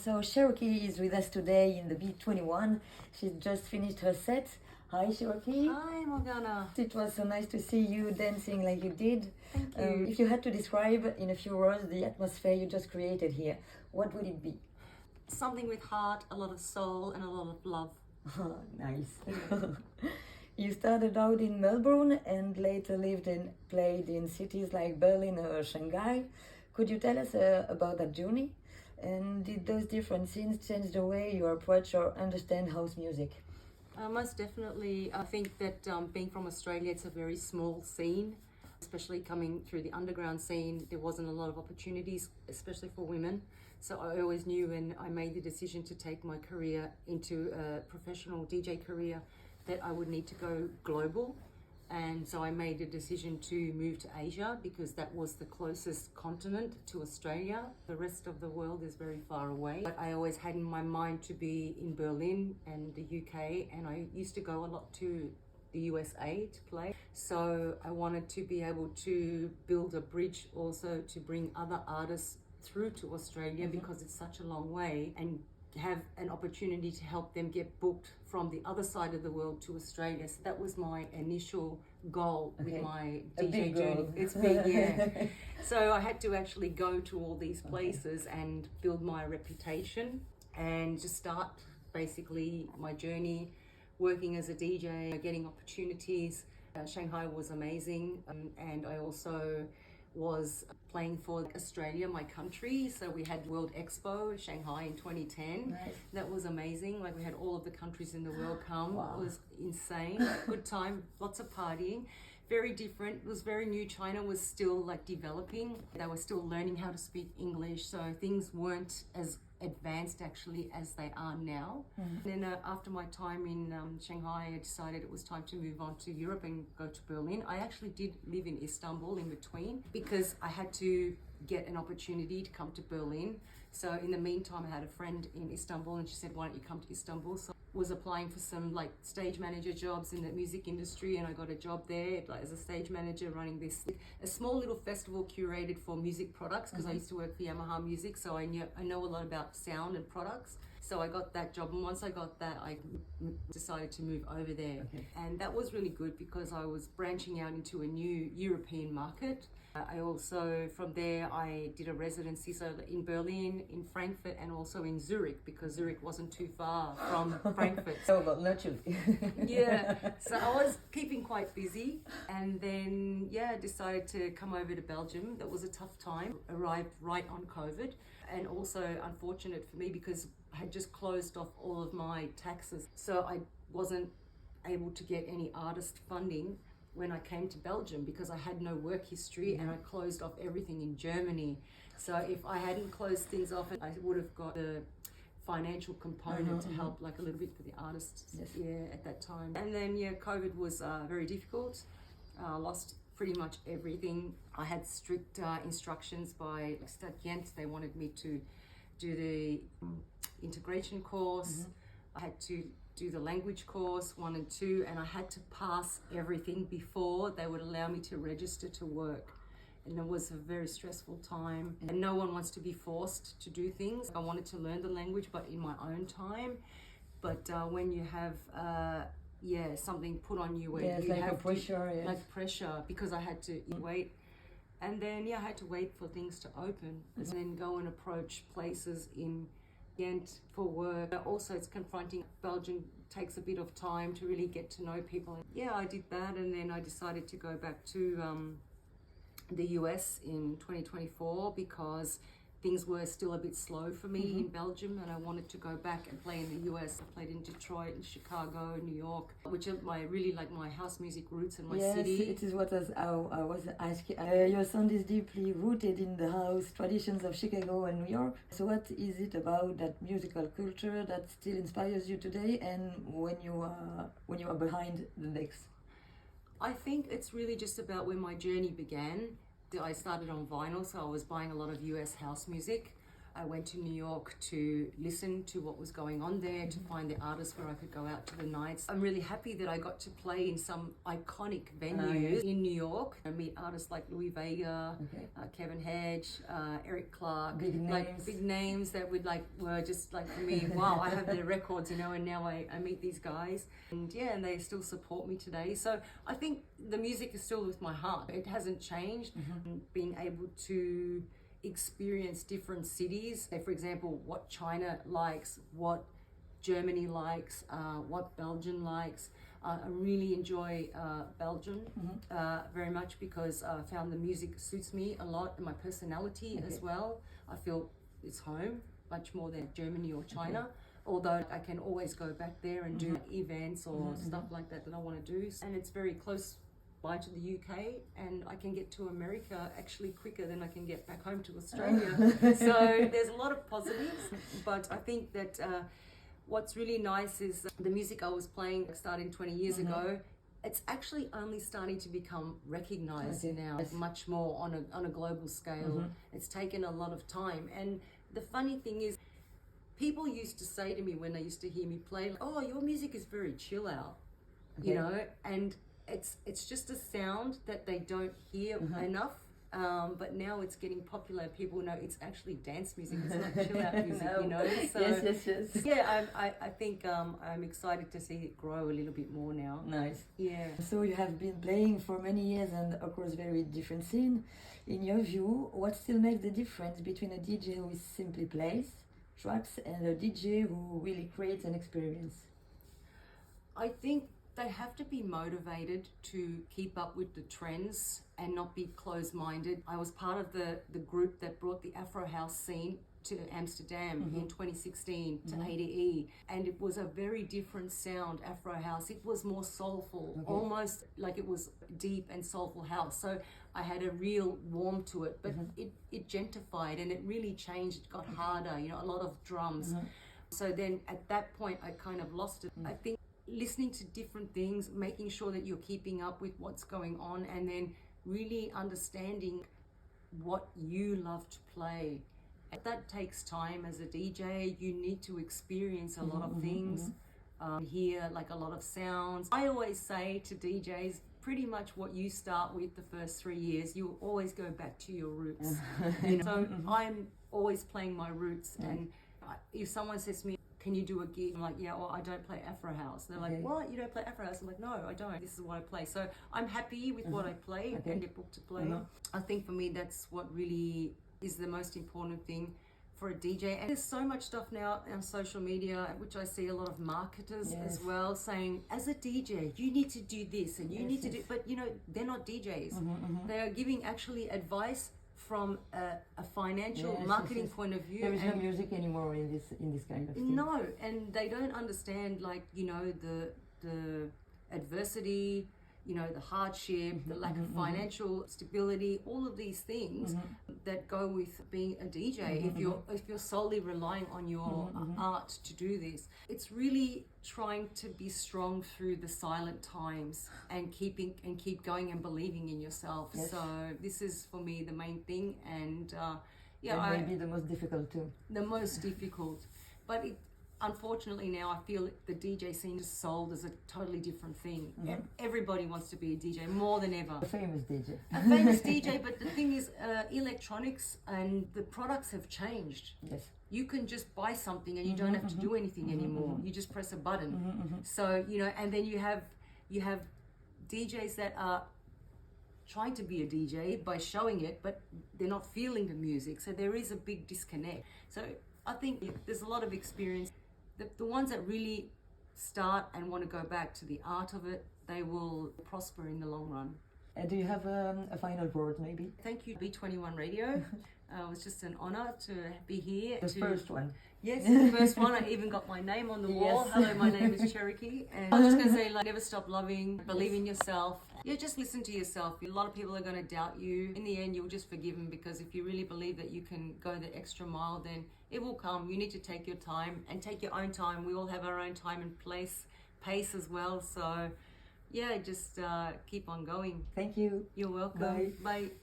So Cherokee is with us today in the B21. She's just finished her set. Hi Cherokee. Hi Morgana. It was so nice to see you dancing like you did. Thank you. If you had to describe in a few words the atmosphere you just created here, what would it be? Something with heart, a lot of soul and a lot of love. Nice. You started out in Melbourne and later lived and played in cities like Berlin or Shanghai. Could you tell us about that journey? And did those different scenes change the way you approach or understand house music? Most definitely. I think that being from Australia, it's a very small scene, especially coming through the underground scene. There wasn't a lot of opportunities, especially for women. So I always knew when I made the decision to take my career into a professional DJ career that I would need to go global. And so I made a decision to move to Asia because that was the closest continent to Australia. The rest of the world is very far away. But I always had in my mind to be in Berlin and the UK, and I used to go a lot to the USA to play. So I wanted to be able to build a bridge also to bring other artists through to Australia because it's such a long way, and have an opportunity to help them get booked from the other side of the world to Australia. So that was my initial goal with my DJ journey. It's big, yeah. So I had to actually go to all these places and build my reputation and just start basically my journey working as a DJ, getting opportunities. Shanghai was amazing, and I also was playing for Australia, my country. So we had World Expo Shanghai in 2010. Nice. That was amazing. Like we had all of the countries in the world come. Wow. It was insane. Good time, lots of partying. Very different. It was very new. China was still like developing. They were still learning how to speak English. So things weren't as advanced actually as they are now. And then after my time in Shanghai, I decided it was time to move on to Europe and go to Berlin. I actually did live in Istanbul in between because I had to get an opportunity to come to Berlin. So in the meantime, I had a friend in Istanbul and she said, why don't you come to Istanbul? So I was applying for some like stage manager jobs in the music industry, and I got a job there like, as a stage manager running this, a small little festival curated for music products because I used to work for Yamaha Music, so I know a lot about sound and products. So I got that job, and once I got that, I decided to move over there. And that was really good because I was branching out into a new European market. I also, from there, I did a residency so in Berlin, in Frankfurt, and also in Zurich because Zurich wasn't too far from Frankfurt. Oh, well, naturally. Yeah, so I was keeping quite busy, and then decided to come over to Belgium. That was a tough time. Arrived right on COVID, and also unfortunate for me because I had just closed off all of my taxes, so I wasn't able to get any artist funding when I came to Belgium because I had no work history and I closed off everything in Germany. So if I hadn't closed things off, I would have got the financial component to help like a little bit for the artists at that time. And then COVID was very difficult. Lost pretty much everything. I had strict instructions by Stad Gent. They wanted me to do the integration course. I had to do the language course 1 and 2, and I had to pass everything before they would allow me to register to work. And it was a very stressful time, and no one wants to be forced to do things. I wanted to learn the language, but in my own time. But when you have something put on you where you like have a pressure, like pressure, because I had to wait. And then I had to wait for things to open and then go and approach places in Ghent for work. Also, it's confronting. Belgium takes a bit of time to really get to know people. I did that, and then I decided to go back to the US in 2024 because things were still a bit slow for me in Belgium, and I wanted to go back and play in the US. I played in Detroit and Chicago, New York, which are my house music roots and my city. Yes, it is what I was asking. Your sound is deeply rooted in the house traditions of Chicago and New York. So what is it about that musical culture that still inspires you today, and when you are behind the decks? I think it's really just about where my journey began. I started on vinyl, so I was buying a lot of US house music. I went to New York to listen to what was going on there, to find the artists where I could go out to the nights. I'm really happy that I got to play in some iconic venues in New York and meet artists like Louis Vega, Kevin Hedge, Eric Clark, big names that were just like, for me, wow, I have their records, you know, and now I meet these guys, and they still support me today. So I think the music is still with my heart. It hasn't changed. Being able to experience different cities, say for example what China likes, what Germany likes, what Belgium likes. I really enjoy Belgium very much because I found the music suits me a lot and my personality as well. I feel it's home much more than Germany or China. Although I can always go back there and do events or stuff like that I want to do. And it's very close by to the UK, and I can get to America actually quicker than I can get back home to Australia. So there's a lot of positives, but I think that what's really nice is the music I was playing starting 20 years ago. It's actually only starting to become recognized now much more on a global scale. It's taken a lot of time. And the funny thing is, people used to say to me when they used to hear me play, oh, your music is very chill out, you know, and it's just a sound that they don't hear enough. But now it's getting popular. People know it's actually dance music. It's not chill out music, you know. So, yes. Yeah, I think I'm excited to see it grow a little bit more now. Nice. Yeah. So you have been playing for many years and across very different scene. In your view, what still makes the difference between a DJ who simply plays tracks and a DJ who really creates an experience? I think they have to be motivated to keep up with the trends and not be closed-minded. I was part of the group that brought the Afro House scene to Amsterdam in 2016 to ADE, and it was a very different sound, Afro House. It was more soulful, almost like it was deep and soulful house. So I had a real warmth to it, but it gentrified and it really changed. It got harder, you know, a lot of drums. So then at that point I kind of lost it. I think listening to different things, making sure that you're keeping up with what's going on, and then really understanding what you love to play. That takes time as a DJ. You need to experience a lot of things, hear like a lot of sounds. I always say to DJs, pretty much what you start with the first 3 years, you always go back to your roots. You know? So I'm always playing my roots, and if someone says to me, can you do a gig? I'm like, yeah, well, I don't play Afro House. They're like, what? You don't play Afro House? I'm like, no, I don't. This is what I play. So I'm happy with what I play and get booked to play. I think for me, that's what really is the most important thing for a DJ. And there's so much stuff now on social media, which I see a lot of marketers as well saying, as a DJ, you need to do this and you need to do, but you know, they're not DJs. They are giving actually advice from a financial marketing point of view. There is no music anymore in this kind of thing. No, and they don't understand, like, you know, the adversity, you know, the hardship, the lack of financial stability, all of these things that go with being a DJ. If you're solely relying on your art to do this, it's really trying to be strong through the silent times and keep going and believing in yourself. So this is for me the main thing, and maybe the most difficult too. The most difficult, but unfortunately now I feel the DJ scene is sold as a totally different thing. Everybody wants to be a DJ more than ever. A famous DJ. A famous DJ, but the thing is, electronics and the products have changed. Yes. You can just buy something and you don't have to do anything anymore. You just press a button. So, you know, and then you have DJs that are trying to be a DJ by showing it, but they're not feeling the music. So there is a big disconnect. So I think there's a lot of experience. The ones that really start and want to go back to the art of it, they will prosper in the long run. And do you have a final word, maybe? Thank you, B21 Radio. It was just an honor to be here. The first one. Yes, the first one. I even got my name on the wall. Hello, my name is Cherokee. And I'm just going to say, like, never stop loving, believe in yourself. Yeah, just listen to yourself. A lot of people are going to doubt you. In the end, you'll just forgive them, because if you really believe that you can go the extra mile, then it will come. You need to take your time and take your own time. We all have our own time and pace as well. So, yeah, just keep on going. Thank you. You're welcome. Bye. Bye.